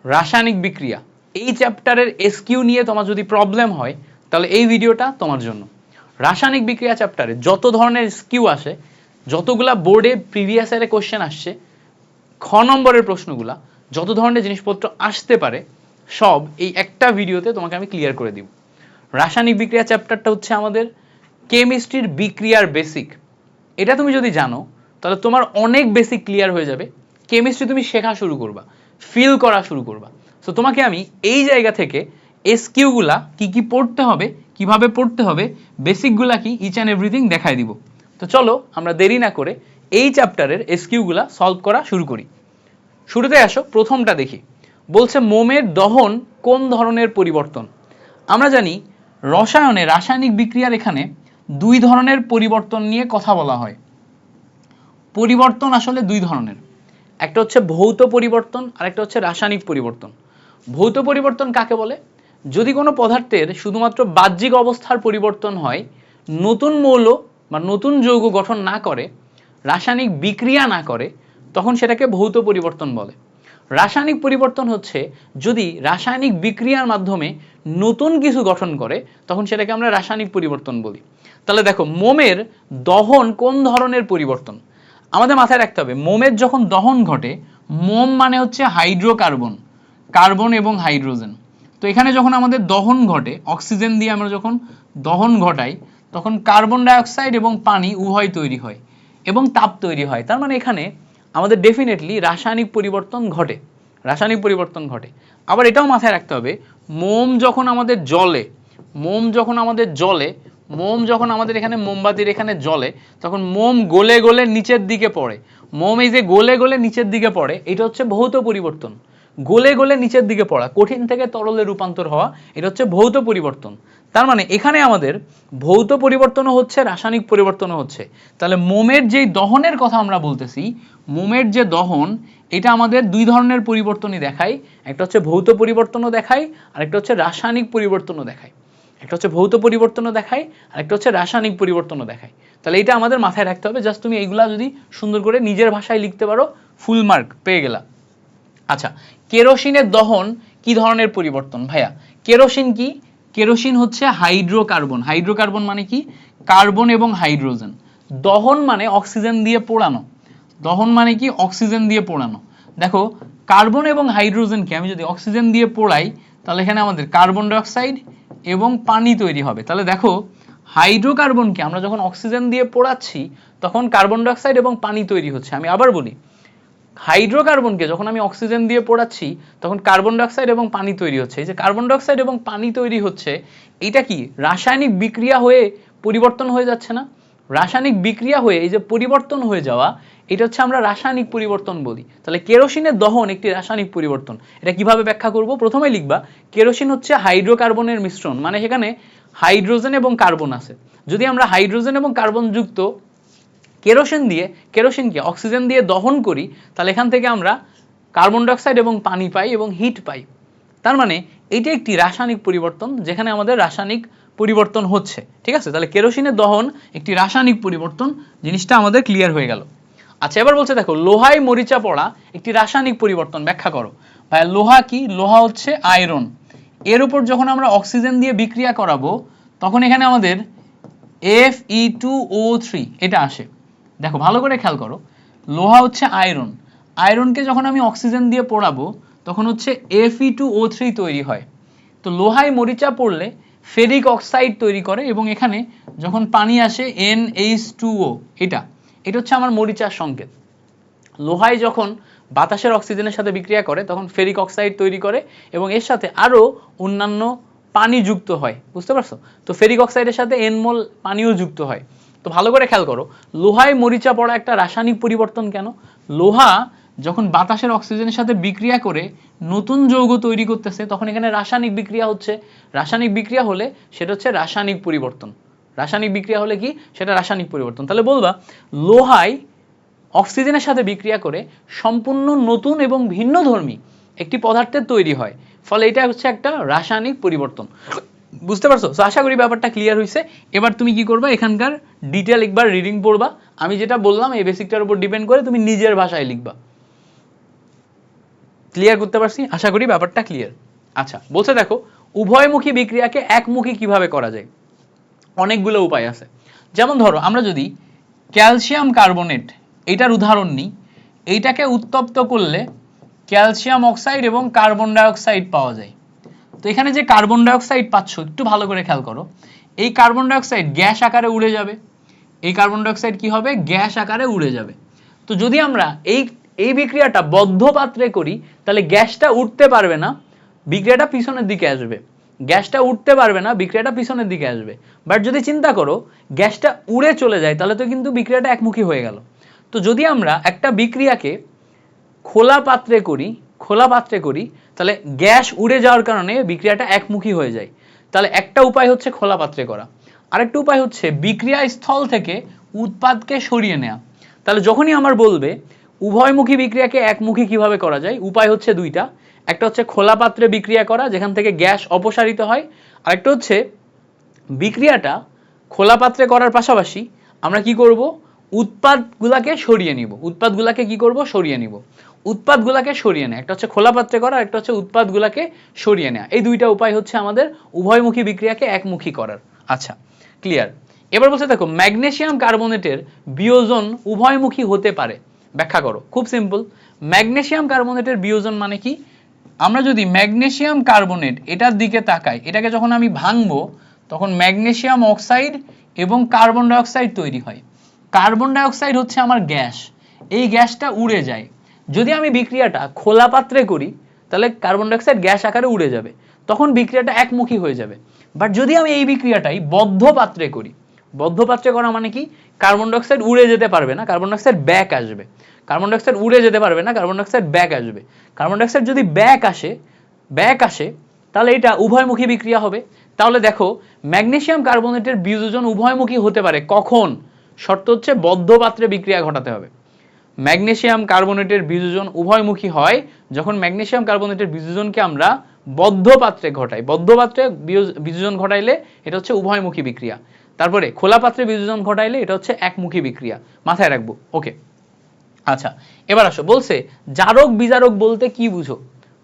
রাসায়নিক বিক্রিয়া, এই চ্যাপ্টারের এসকিউ নিয়ে তোমার যদি প্রবলেম হয় তাহলে এই ভিডিওটা তোমার জন্য। রাসায়নিক বিক্রিয়া চ্যাপ্টারে যত ধরনের এসকিউ আসে, যতগুলা বোর্ডে প্রিভিয়াস ইয়ারে কোশ্চেন আসছে, খ নম্বরের প্রশ্নগুলা, যত ধরনের জিনিসপত্র আসতে পারে সব এই একটা ভিডিওতে তোমাকে আমি ক্লিয়ার করে দিব। রাসায়নিক বিক্রিয়া চ্যাপ্টারটা হচ্ছে আমাদের কেমিস্ট্রির বিক্রিয়ার বেসিক। এটা তুমি যদি জানো তাহলে তোমার অনেক বেসিক ক্লিয়ার হয়ে যাবে, কেমিস্ট্রি তুমি শেখা শুরু করবা, ফিল করা শুরু করবা। সো তোমাকে আমি এই জায়গা থেকে এসকিউগুলা কি কি পড়তে হবে, কিভাবে পড়তে হবে, বেসিকগুলা কি, ইচ অ্যান্ড এভরিথিং দেখাই দিব। তো চলো আমরা দেরি না করে এই চ্যাপ্টারের এসকিউগুলা সলভ করা শুরু করি। শুরুতে আসো, প্রথমটা দেখি। বলছে মোমের দহন কোন ধরনের পরিবর্তন। আমরা জানি রসায়নে, রাসায়নিক বিক্রিয়ার এখানে দুই ধরনের পরিবর্তন নিয়ে কথা বলা হয়। পরিবর্তন আসলে দুই ধরনের, একটা হচ্ছে ভৌত পরিবর্তন আর একটা হচ্ছে রাসায়নিক পরিবর্তন। ভৌত পরিবর্তন কাকে বলে? যদি কোনো পদার্থের শুধুমাত্র বাহ্যিক অবস্থার পরিবর্তন হয়, নতুন মৌল বা নতুন যৌগ গঠন না করে, রাসায়নিক বিক্রিয়া না করে, তখন সেটাকে ভৌত পরিবর্তন বলে। রাসায়নিক পরিবর্তন হচ্ছে যদি রাসায়নিক বিক্রিয়ার মাধ্যমে নতুন কিছু গঠন করে, তখন সেটাকে আমরা রাসায়নিক পরিবর্তন বলি। তাহলে দেখো, মোমের দহন কোন ধরনের পরিবর্তন। আমাদের মাথায় রাখতে হবে, মোমের যখন দহন ঘটে, মোম মানে হচ্ছে হাইড্রোকার্বন, কার্বন এবং হাইড্রোজেন। তো এখানে যখন আমাদের দহন ঘটে, অক্সিজেন দিয়ে আমরা যখন দহন ঘটাই, তখন কার্বন ডাইঅক্সাইড এবং পানি উভয় তৈরি হয় এবং তাপ তৈরি হয়। তার মানে এখানে আমাদের ডেফিনেটলি রাসায়নিক পরিবর্তন ঘটে, রাসায়নিক পরিবর্তন ঘটে। আবার এটাও মাথায় রাখতে হবে, মোম যখন আমাদের জ্বলে, মোম যখন আমাদের জ্বলে, মোম যখন আমাদের এখানে মোমবাতির এখানে জ্বলে, তখন মোম গলে গলে নিচের দিকে পড়ে। মোম এই যে গলে গলে নিচের দিকে পড়ে, এটা হচ্ছে ভৌত পরিবর্তন। গলে গলে নিচের দিকে পড়া, কঠিন থেকে তরলে রূপান্তর হওয়া, এটা হচ্ছে ভৌত পরিবর্তন। তার মানে এখানে আমাদের ভৌত পরিবর্তনও হচ্ছে, রাসায়নিক পরিবর্তনও হচ্ছে। তাহলে মোমের যেই দহনের কথা আমরা বলতেছি, মোমের যে দহন, এটা আমাদের দুই ধরনের পরিবর্তনই দেখায়। একটা হচ্ছে ভৌত পরিবর্তনও দেখায়, আর একটা হচ্ছে রাসায়নিক পরিবর্তনও দেখায়। একটা হচ্ছে ভৌত পরিবর্তনও দেখায়, আর একটা হচ্ছে রাসায়নিক পরিবর্তনও দেখায়। তাহলে এটা আমাদের মাথায় রাখতে হবে। জাস্ট তুমি এইগুলা যদি সুন্দর করে নিজের ভাষায় লিখতে পারো, ফুল মার্ক পেয়ে গেলা। আচ্ছা, কেরোসিনের দহন কি ধরনের পরিবর্তন ভাইয়া? কেরোসিন কি? কেরোসিন হচ্ছে হাইড্রোকার্বন। হাইড্রোকার্বন মানে কি? কার্বন এবং হাইড্রোজেন। দহন মানে অক্সিজেন দিয়ে পোড়ানো। দহন মানে কি? অক্সিজেন দিয়ে পোড়ানো। দেখো, কার্বন এবং হাইড্রোজেনকে আমি যদি অক্সিজেন দিয়ে পোড়াই, তাহলে এখানে আমাদের কার্বন ডাইঅক্সাইড এবং পানি তৈরি হবে। তাহলে দেখো, হাইড্রোকার্বনকে আমরা যখন অক্সিজেন দিয়ে পোড়াচ্ছি, তখন কার্বন ডাইঅক্সাইড এবং পানি তৈরি হচ্ছে। আমি আবার বলি, হাইড্রোকার্বনকে যখন আমি অক্সিজেন দিয়ে পোড়াচ্ছি, তখন কার্বন ডাইঅক্সাইড এবং পানি তৈরি হচ্ছে। এই যে কার্বন ডাইঅক্সাইড এবং পানি তৈরি হচ্ছে, এটা কি রাসায়নিক বিক্রিয়া হয়ে পরিবর্তন হয়ে যাচ্ছে না? রাসায়নিক বিক্রিয়া হয়ে এই যে পরিবর্তন হয়ে যাওয়া, এটা হচ্ছে আমরা রাসায়নিক পরিবর্তন বলি। তাহলে কেরোসিনের দহন একটি রাসায়নিক পরিবর্তন। এটা কিভাবে ব্যাখ্যা করব? প্রথমে লিখবা, কেরোসিন হচ্ছে হাইড্রোকার্বনের মিশ্রণ, মানে সেখানে হাইড্রোজেন এবং কার্বন আছে। যদি আমরা হাইড্রোজেন এবং কার্বন যুক্ত কেরোসিন দিয়ে, কেরোসিনকে অক্সিজেন দিয়ে দহন করি, তাহলে এখান থেকে আমরা কার্বন ডাইঅক্সাইড এবং পানি পাই এবং হিট পাই। তার মানে এইটা একটি রাসায়নিক পরিবর্তন, যেখানে আমাদের রাসায়নিক পরিবর্তন হচ্ছে। ঠিক আছে, তাহলে কেরোসিনের দহন একটি রাসায়নিক পরিবর্তন, জিনিসটা আমাদের ক্লিয়ার হয়ে গেল। আচ্ছা, এবার বলছে দেখো, লোহায় মরিচা পড়া একটি রাসায়নিক পরিবর্তন, ব্যাখ্যা করো। ভাই, লোহা কি? লোহা হচ্ছে আয়রন। এর উপর যখন আমরা অক্সিজেন দিয়ে বিক্রিয়া করাবো, তখন এখানে আমাদের Fe2O3 এটা আসে। দেখো ভালো করে খেয়াল করো, লোহা হচ্ছে আয়রন, আয়রনকে যখন আমি অক্সিজেন দিয়ে পোড়াবো, তখন হচ্ছে Fe2O3 তৈরি হয়। তো লোহায় মরিচা পড়লে ফেরিক অক্সাইড তৈরি করে, এবং এখানে যখন পানি আসে NH2O, এটা এটা হচ্ছে আমার মরিচার সংকেত। লোহায় যখন বাতাসের অক্সিজেনের সাথে বিক্রিয়া করে, তখন ফেরিক অক্সাইড তৈরি করে, এবং এর সাথে আরও অন্যান্য পানি যুক্ত হয়। বুঝতে পারছো? তো ফেরিক অক্সাইডের সাথে এনমোল পানিও যুক্ত হয়। তো ভালো করে খেয়াল করো, লোহায় মরিচা পড়া একটা রাসায়নিক পরিবর্তন। কেন? লোহা যখন বাতাসের অক্সিজেনের সাথে বিক্রিয়া করে নতুন যৌগ তৈরি করতেছে, তখন এখানে রাসায়নিক বিক্রিয়া হচ্ছে। রাসায়নিক বিক্রিয়া হলে সেটা হচ্ছে রাসায়নিক পরিবর্তন। রাসায়নিক বিক্রিয়া হলে কি? সেটা রাসায়নিক পরিবর্তন। তাহলে বলবা, লোহায় অক্সিজেনের সাথে বিক্রিয়া করে সম্পূর্ণ নতুন এবং ভিন্নধর্মী একটি পদার্থের তৈরি হয়, ফলে এটা হচ্ছে একটা রাসায়নিক পরিবর্তন। বুঝতে পারছো? তো আশা করি ব্যাপারটা ক্লিয়ার হয়েছে। এবার তুমি কি করবা, এখানকার ডিটেল একবার রিডিং পড়বা। আমি যেটা বললাম এই বেসিকটার উপর ডিপেন্ড করে তুমি নিজের ভাষায় লিখবা। ক্লিয়ার করতে পারছি? আশা করি ব্যাপারটা ক্লিয়ার। আচ্ছা, বলছে দেখো উভয়মুখী বিক্রিয়াকে একমুখী কিভাবে করা যায়। অনেকগুলো উপায় আছে। যেমন ধরো আমরা যদি ক্যালসিয়াম কার্বনেট এটার উদাহরণ নিই, এইটাকে উত্তপ্ত করলে ক্যালসিয়াম অক্সাইড এবং কার্বন ডাইঅক্সাইড পাওয়া যায়। তো এখানে যে কার্বন ডাইঅক্সাইড পাচ্ছ একটু ভালো করে খেয়াল করো, এই কার্বন ডাইঅক্সাইড গ্যাস আকারে উড়ে যাবে। এই কার্বন ডাইঅক্সাইড কি হবে? গ্যাস আকারে উড়ে যাবে। তো যদি আমরা এই বিক্রিয়াটা বদ্ধ পাত্রে করি তাহলে গ্যাসটা উঠতে পারবে না, বিক্রিয়াটা পিছনের দিকে আসবে। গ্যাসটা উঠতে পারবে না, বিক্রিয়াটা পিছনের দিকে আসবে। বাট যদি চিন্তা করো গ্যাসটা উড়ে চলে যায় তাহলে তো কিন্তু বিক্রিয়াটা একমুখী হয়ে গেল। তো যদি আমরা একটা বিক্রিয়াকে খোলা পাত্রে করি তাহলে গ্যাস উড়ে যাওয়ার কারণে বিক্রিয়াটা একমুখী হয়ে যায়। তাহলে একটা উপায় হচ্ছে খোলা পাত্রে করা, আরেকটা উপায় হচ্ছে বিক্রিয়া স্থল থেকে উৎপাদকে সরিয়ে নেওয়া। তাহলে যখনই আমার বলবে উভয়মুখী বিক্রিয়াকে একমুখী কিভাবে করা যায়, উপায় হচ্ছে দুইটা। একটা হচ্ছে খোলা পাত্রে বিক্রিয়া করা যেখান থেকে গ্যাস অপসারিত হয়, আরেকটা হচ্ছে বিক্রিয়াটা খোলা পাত্রে করার পাশাপাশি আমরা কি করব, উৎপাদগুলোকে সরিয়ে নিব। উৎপাদগুলোকে কি করব? সরিয়ে নিব। উৎপাদগুলোকে সরিয়ে নেয়, একটা হচ্ছে খোলা পাত্রে করা, একটা হচ্ছে উৎপাদগুলোকে সরিয়ে নেওয়া। এই দুইটা উপায় হচ্ছে আমাদের উভয়মুখী বিক্রিয়াকে একমুখী করার। আচ্ছা, ক্লিয়ার। এবার বলছে দেখো ম্যাগনেসিয়াম কার্বনেটের বিয়োজন উভয়মুখী হতে পারে, ব্যাখ্যা করো। খুব সিম্পল, ম্যাগনেসিয়াম কার্বনেটের বিয়োজন মানে কি? আমরা যদি ম্যাগনেসিয়াম কার্বনেট এটার দিকে তাকাই, এটাকে যখন আমি ভাঙবো তখন ম্যাগনেসিয়াম অক্সাইড এবং কার্বন ডাইঅক্সাইড তৈরি হয়। কার্বন ডাইঅক্সাইড হচ্ছে আমার গ্যাস, এই গ্যাসটা উড়ে যায়। যদি আমি বিক্রিয়াটা খোলা পাত্রে করি তাহলে কার্বন ডাইঅক্সাইড গ্যাস আকারে উড়ে যাবে, তখন বিক্রিয়াটা একমুখী হয়ে যাবে। বাট যদি আমি এই বিক্রিয়াটাই বদ্ধ পাত্রে করি, বদ্ধ পাত্রে করা মানে কি? কার্বন ডাইঅক্সাইড উড়ে যেতে পারবে না, কার্বন ডাইঅক্সাইড ব্যাক আসবে। কার্বন ডাইঅক্সাইড উড়ে যেতে পারবে না, কার্বন ডাইঅক্সাইড ব্যাক আসবে। কার্বন ডাইঅক্সাইড যদি ব্যাক আসে তাহলে এটা উভয়মুখী বিক্রিয়া হবে। তাহলে দেখো ম্যাগনেসিয়াম কার্বনেটের বিয়োজন উভয়মুখী হতে পারে কখন? শর্ত হচ্ছে বদ্ধ পাত্রে বিক্রিয়া ঘটাতে হবে। ম্যাগনেসিয়াম কার্বনেটের বিয়োজন উভয়মুখী হয় যখন ম্যাগনেসিয়াম কার্বনেটের বিয়োজনকে আমরা বদ্ধ পাত্রে ঘটাই। বদ্ধ পাত্রে বিয়োজন ঘটাইলে এটা হচ্ছে উভয়মুখী বিক্রিয়া। তারপরে খোলা পাত্রে বিয়োজন ঘটাইলে এটা হচ্ছে একমুখী বিক্রিয়া। মাথায় রাখবো, ওকে। আচ্ছা, এবার আসো, বলছে জারক বিজারক বলতে কি বুঝো?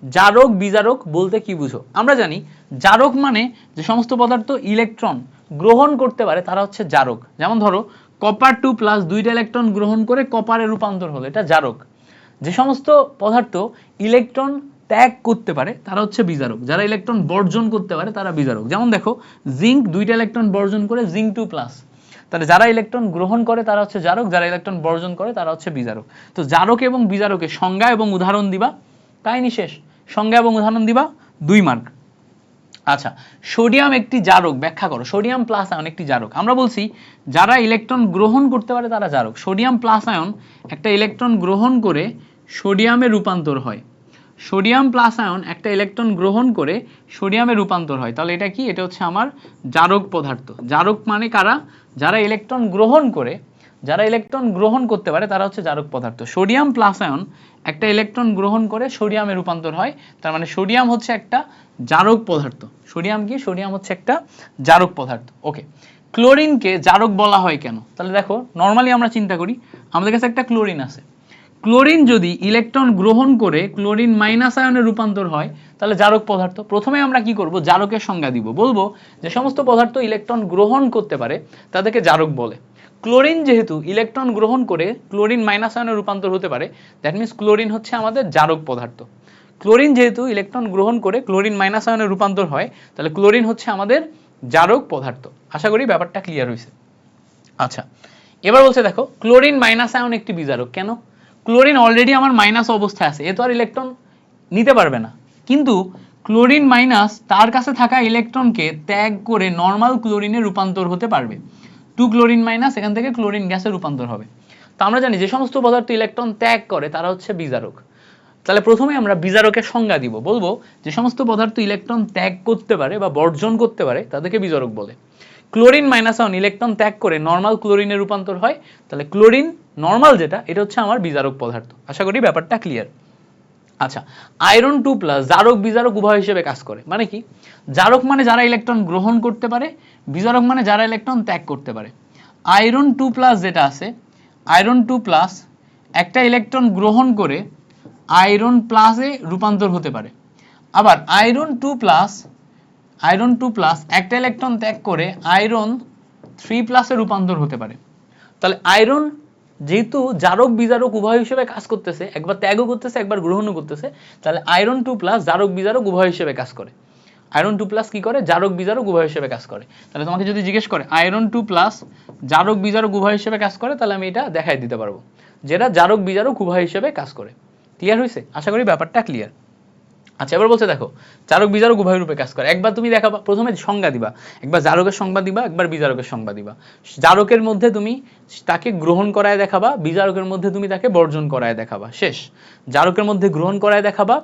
জারক বিজারক বলতে কি বুঝো? আমরা জানি জারক মানে যে সমস্ত পদার্থ ইলেকট্রন গ্রহণ করতে পারে তারা হচ্ছে জারক। যেমন ধরো কপার 2+ দুইটা ইলেকট্রন গ্রহণ করে কপারে রূপান্তর হলো, এটা জারক। যে সমস্ত পদার্থ ইলেকট্রন ত্যাগ করতে পারে তারা হচ্ছে বিজারক। যারা ইলেকট্রন বর্জন করতে পারে তারা বিজারক। যেমন দেখো জিঙ্ক দুইটা ইলেকট্রন বর্জন করে জিঙ্ক 2+। তাহলে যারা ইলেকট্রন গ্রহণ করে তারা হচ্ছে জারক, যারা ইলেকট্রন বর্জন করে তারা হচ্ছে বিজারক। তো জারক এবং বিজারকের সংজ্ঞা এবং উদাহরণ দিবা, কাহিনী শেষ। সংজ্ঞা এবং উদাহরণ দিবা, 2 মার্ক। আচ্ছা, সোডিয়াম একটি জারক, ব্যাখ্যা করো। সোডিয়াম প্লাস আয়ন একটি জারক। আমরা বলছি যারা ইলেকট্রন গ্রহণ করতে পারে তারা জারক। সোডিয়াম প্লাস আয়ন একটা ইলেকট্রন গ্রহণ করে সোডিয়ামে রূপান্তর হয়। সোডিয়াম প্লাস আয়ন একটা ইলেকট্রন গ্রহণ করে সোডিয়ামে রূপান্তর হয়। তাহলে এটা কি? এটা হচ্ছে আমার জারক পদার্থ। জারক মানে কারা? যারা ইলেকট্রন গ্রহণ করে, যারা ইলেকট্রন গ্রহণ করতে পারে তারা হচ্ছে জারক পদার্থ। সোডিয়াম প্লাস আয়ন একটা ইলেকট্রন গ্রহণ করে সোডিয়ামে রূপান্তর হয়, তার মানে সোডিয়াম হচ্ছে একটা জারক পদার্থ। সোডিয়াম কি? সোডিয়াম হচ্ছে একটা জারক পদার্থ, ওকে। ক্লোরিনকে জারক বলা হয় কেন? তাহলে দেখো নর্মালি আমরা চিন্তা করি আমাদের কাছে একটা ক্লোরিন আছে। ক্লোরিন যদি ইলেকট্রন গ্রহণ করে ক্লোরিন মাইনাস আয়নে রূপান্তর হয় তাহলে জারক পদার্থ। প্রথমে আমরা কি করব? জারকের সংজ্ঞা দিব, বলবো যে সমস্ত পদার্থ ইলেকট্রন গ্রহণ করতে পারে তাদেরকে জারক বলে। ক্লোরিন যেহেতু ইলেকট্রন গ্রহণ করে ক্লোরিন মাইনাস আয়নে রূপান্তর হতে পারে, দ্যাট মিনস ক্লোরিন হচ্ছে আমাদের জারক পদার্থ। ক্লোরিন যেহেতু ইলেকট্রন গ্রহণ করে ক্লোরিন মাইনাস আয়নে রূপান্তর হয় তাহলে ক্লোরিন হচ্ছে আমাদের জারক পদার্থ। আশা করি ব্যাপারটা ক্লিয়ার হয়েছে। আচ্ছা, এবার বলছে দেখো ক্লোরিন মাইনাস আয়ন একটি বিজারক। কেন? ক্লোরিন অলরেডি আমার মাইনাস অবস্থায় আছে, এ তো আর ইলেকট্রন নিতে পারবে না। কিন্তু ক্লোরিন মাইনাস তার কাছে থাকা ইলেকট্রনকে ত্যাগ করে নর্মাল ক্লোরিনে রূপান্তর হতে পারবে। 2 ক্লোরিন মাইনাস এখান থেকে ক্লোরিন গ্যাসে রূপান্তর হবে। তো আমরা জানি যে সমস্ত পদার্থ ইলেকট্রন ত্যাগ করে তারা হচ্ছে বিজারক। তাহলে প্রথমে আমরা বিজারকের সংজ্ঞা দিব, বলবো যে সমস্ত পদার্থ ইলেকট্রন ত্যাগ করতে পারে বা বর্জন করতে পারে তাদেরকে বিজারক বলে। ক্লোরিন মাইনাস আয়ন ইলেকট্রন ত্যাগ করে নর্মাল ক্লোরিনে রূপান্তর হয়, তাহলে ক্লোরিন নর্মাল যেটা এটা হচ্ছে আমার বিজারক পদার্থ। আশা করি ব্যাপারটা ক্লিয়ার। আচ্ছা, আয়রন 2+ জারক বিজারক উভয় হিসেবে কাজ করে। মানে কি? জারক মানে যারা ইলেকট্রন গ্রহণ করতে পারে, বিজারক মানে যারা ইলেকট্রন ত্যাগ করতে পারে। আয়রন 2+ যেটা আছে, আয়রন 2+ একটা ইলেকট্রন গ্রহণ করে আয়রন প্লাসে রূপান্তর হতে পারে। আবার আয়রন 2 প্লাস একটা ইলেকট্রন ত্যাগ করে আয়রন 3 প্লাসে রূপান্তর হতে পারে। তাহলে আয়রন যেহেতু জারক বিজারক উভয় হিসেবে কাজ করতেছে, একবার ত্যাগও করতেছে একবার গ্রহণও করতেছে, তাহলে আয়রন 2 প্লাস জারক বিজারক উভয় হিসেবে কাজ করে। আয়রন 2 প্লাস কি করে? জারক বিজারক উভয় হিসেবে কাজ করে। তাহলে তোমাকে যদি জিজ্ঞেস করে আয়রন 2 প্লাস জারক বিজারক উভয় হিসেবে কাজ করে, তাহলে আমি এটা দেখাই দিতে পারবো যেটা জারক বিজারক উভয় হিসেবে কাজ করে। ক্লিয়ার হয়েছে? আশা করি ব্যাপারটা ক্লিয়ার। আচ্ছা, এবার বলছে দেখো জারক বিজারক উভয় রূপে কাজ করে। একবার তুমি দেখাবা, প্রথমে সংজ্ঞা দিবা, একবার জারকের সংজ্ঞা দিবা, একবার বিজারকের সংজ্ঞা দিবা। জারকের মধ্যে তুমি তাকে গ্রহণ করায় দেখাবা, বিজারকের মধ্যে তুমি তাকে বর্জন করায় দেখাবা। শেষ। জারকের মধ্যে গ্রহণ করায় দেখাবা,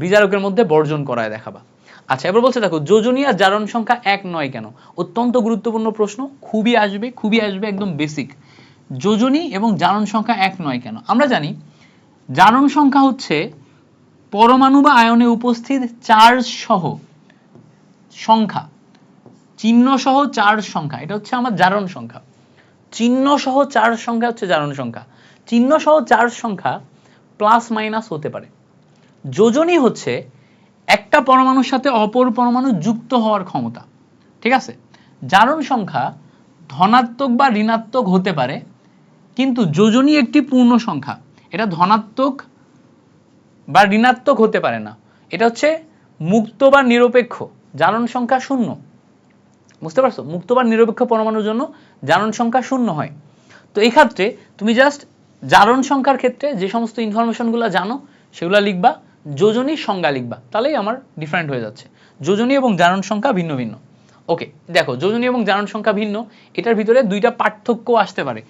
বিজারকের মধ্যে বর্জন করায় দেখাবা। আচ্ছা, এবার বলছে দেখো যোজনী আর জারণ সংখ্যা এক নয় কেন? অত্যন্ত গুরুত্বপূর্ণ প্রশ্ন, খুবই আসবে, একদম বেসিক। যোজনী এবং জারণ সংখ্যা এক নয় কেন? আমরা জানি জারণ সংখ্যা হচ্ছে পরমাণু বা আয়নে উপস্থিত চার্জ সহ সংখ্যা, চিহ্ন সহ চার্জ সংখ্যা, এটা হচ্ছে আমার জারণ সংখ্যা। চিহ্ন সহ চার্জ সংখ্যা হচ্ছে জারণ সংখ্যা। চিহ্ন সহ চার্জ সংখ্যা প্লাস মাইনাস হতে পারে। যোজনী হচ্ছে একটা পরমাণুর সাথে অপর পরমাণু যুক্ত হওয়ার ক্ষমতা, ঠিক আছে? জারণ সংখ্যা ধনাত্মক বা ঋণাত্মক হতে পারে, কিন্তু যোজনী একটি পূর্ণ সংখ্যা, এটা ধনাত্মক বা ঋণাত্মক হতে পারে না। এটা হচ্ছে মুক্ত বা নিরপেক্ষ। জারণ সংখ্যা শূন্য। বুঝতে পারছো? মুক্ত বা নিরপেক্ষ পরমাণুর জন্য জারণ সংখ্যা শূন্য হয়। তো এই ক্ষেত্রে তুমি জাস্ট জারণ সংখ্যার ক্ষেত্রে যে সমস্ত ইনফরমেশনগুলো জানো সেগুলো লিখবা, যোজনীর সংজ্ঞা লিখবা, তাহলেই আমার ডিফারেন্ট হয়ে যাচ্ছে। যোজনী এবং জারণ সংখ্যা ভিন্ন ভিন্ন। ওকে, দেখো যোজনী এবং জারণ সংখ্যা ভিন্ন, এটার ভিতরে দুইটা পার্থক্য আসতে পারে।